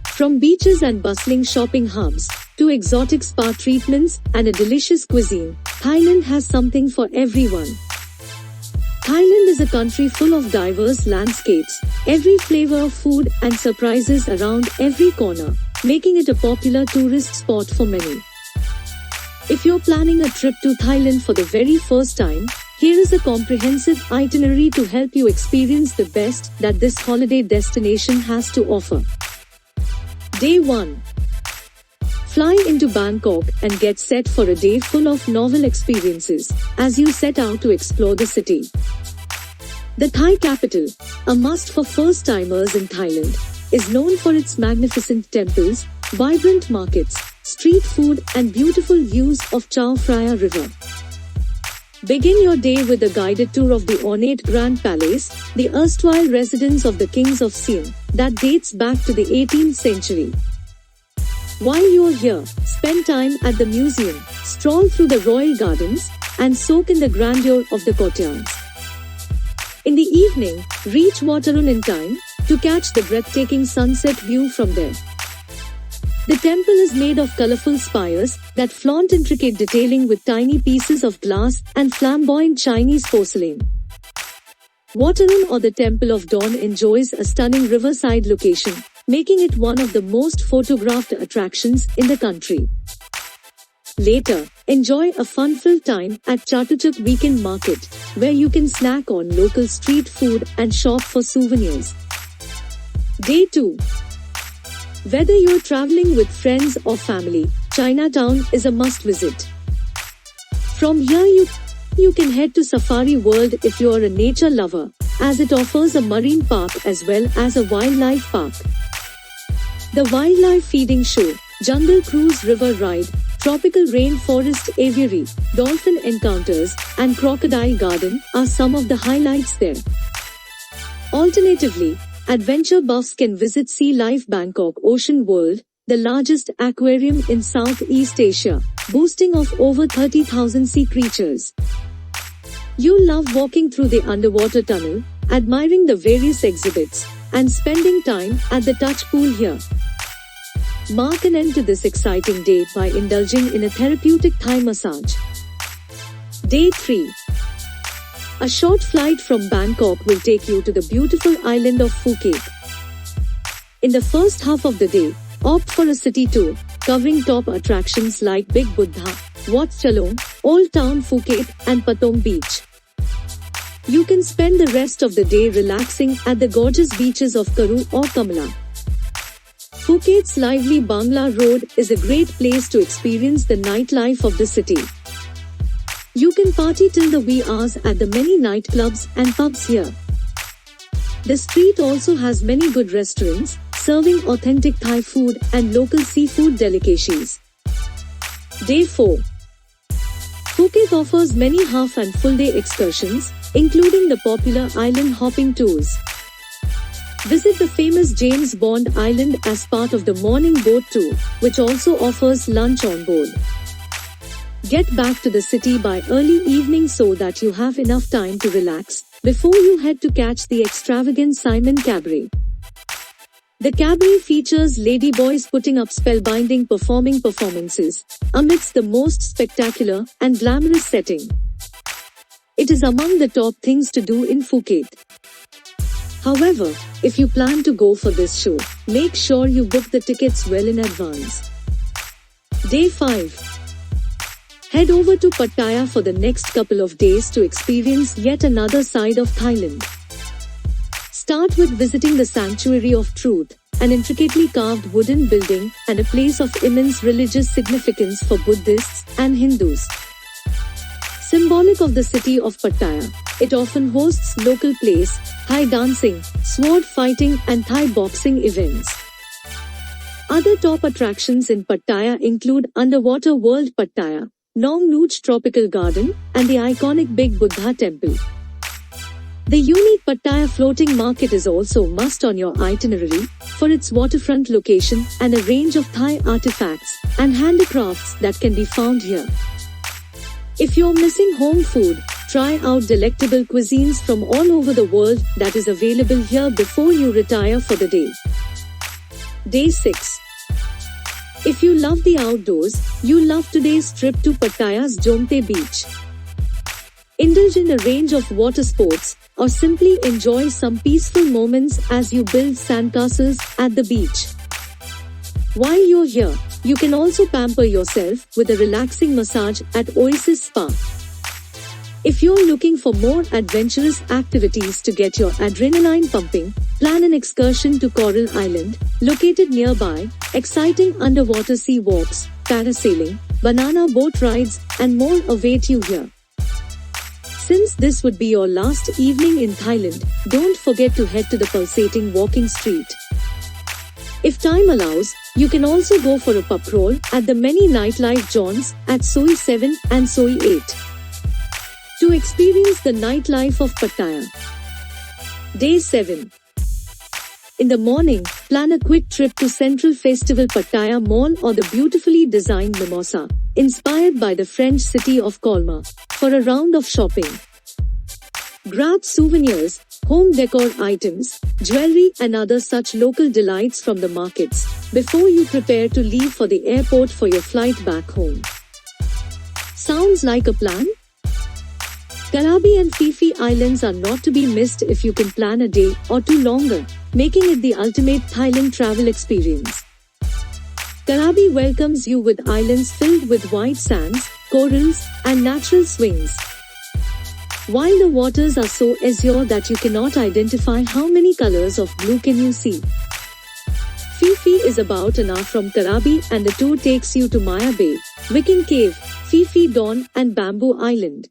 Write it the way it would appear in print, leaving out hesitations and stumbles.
From beaches and bustling shopping hubs, to exotic spa treatments and a delicious cuisine, Thailand has something for everyone. Thailand is a country full of diverse landscapes, every flavor of food and surprises around every corner, making it a popular tourist spot for many. If you're planning a trip to Thailand for the very first time, here is a comprehensive itinerary to help you experience the best that this holiday destination has to offer. Day 1. Fly into Bangkok and get set for a day full of novel experiences as you set out to explore the city. The Thai capital, a must for first-timers in Thailand, is known for its magnificent temples, vibrant markets, street food and beautiful views of Chao Phraya River. Begin your day with a guided tour of the ornate Grand Palace, the erstwhile residence of the kings of Siam, that dates back to the 18th century. While you are here, spend time at the museum, stroll through the royal gardens, and soak in the grandeur of the courtyards. In the evening, reach Waterun in time to catch the breathtaking sunset view from there. The temple is made of colorful spires that flaunt intricate detailing with tiny pieces of glass and flamboyant Chinese porcelain. Waterun, or the Temple of Dawn, enjoys a stunning riverside location, making it one of the most photographed attractions in the country. Later, enjoy a fun-filled time at Chatuchak Weekend Market, where you can snack on local street food and shop for souvenirs. Day 2. Whether you're traveling with friends or family, Chinatown is a must-visit. From here you can head to Safari World if you are a nature lover, as it offers a marine park as well as a wildlife park. The wildlife feeding show, jungle cruise river ride, tropical rainforest aviary, dolphin encounters, and crocodile garden are some of the highlights there. Alternatively, adventure buffs can visit Sea Life Bangkok Ocean World, the largest aquarium in Southeast Asia, boasting of over 30,000 sea creatures. You'll love walking through the underwater tunnel, admiring the various exhibits, and spending time at the touch pool here. Mark an end to this exciting day by indulging in a therapeutic Thai massage. Day 3. A short flight from Bangkok will take you to the beautiful island of Phuket. In the first half of the day, opt for a city tour, covering top attractions like Big Buddha, Wat Chalong, Old Town Phuket, and Patong Beach. You can spend the rest of the day relaxing at the gorgeous beaches of Karoo or Kamala. Phuket's lively Bangla Road is a great place to experience the nightlife of the city. You can party till the wee hours at the many nightclubs and pubs here. The street also has many good restaurants, serving authentic Thai food and local seafood delicacies. Day 4. Phuket offers many half and full day excursions, including the popular island hopping tours. Visit the famous James Bond Island as part of the morning boat tour, which also offers lunch on board. Get back to the city by early evening so that you have enough time to relax before you head to catch the extravagant Simon Cabaret. The cabaret features ladyboys putting up spellbinding performances amidst the most spectacular and glamorous setting. It is among the top things to do in Phuket. However, if you plan to go for this show, make sure you book the tickets well in advance. Day 5. Head over to Pattaya for the next couple of days to experience yet another side of Thailand. Start with visiting the Sanctuary of Truth, an intricately carved wooden building and a place of immense religious significance for Buddhists and Hindus. Symbolic of the city of Pattaya, it often hosts local plays, Thai dancing, sword fighting and Thai boxing events. Other top attractions in Pattaya include Underwater World Pattaya, Nong Nooch Tropical Garden, and the iconic Big Buddha Temple. The unique Pattaya floating market is also a must on your itinerary, for its waterfront location and a range of Thai artifacts and handicrafts that can be found here. If you're missing home food, try out delectable cuisines from all over the world that is available here before you retire for the day. Day 6. If you love the outdoors, you love today's trip to Pattaya's Jomte Beach. Indulge in a range of water sports, or simply enjoy some peaceful moments as you build sandcastles at the beach. While you're here, you can also pamper yourself with a relaxing massage at Oasis Spa. If you're looking for more adventurous activities to get your adrenaline pumping, plan an excursion to Coral Island, located nearby. Exciting underwater sea walks, parasailing, banana boat rides, and more await you here. Since this would be your last evening in Thailand, don't forget to head to the pulsating walking street. If time allows, you can also go for a pub crawl at the many nightlife joints at Soi 7 and Soi 8. To experience the nightlife of Pattaya. Day 7. In the morning, plan a quick trip to Central Festival Pattaya Mall or the beautifully designed Mimosa, inspired by the French city of Colmar, for a round of shopping. Grab souvenirs, home decor items, jewelry and other such local delights from the markets before you prepare to leave for the airport for your flight back home. Sounds like a plan? Krabi and Phi Phi Islands are not to be missed if you can plan a day or two longer, making it the ultimate Thailand travel experience. Krabi welcomes you with islands filled with white sands, corals, and natural swings. While the waters are so azure that you cannot identify how many colors of blue can you see. Phi Phi is about an hour from Krabi and the tour takes you to Maya Bay, Wicken Cave, Phi Phi Dawn and Bamboo Island.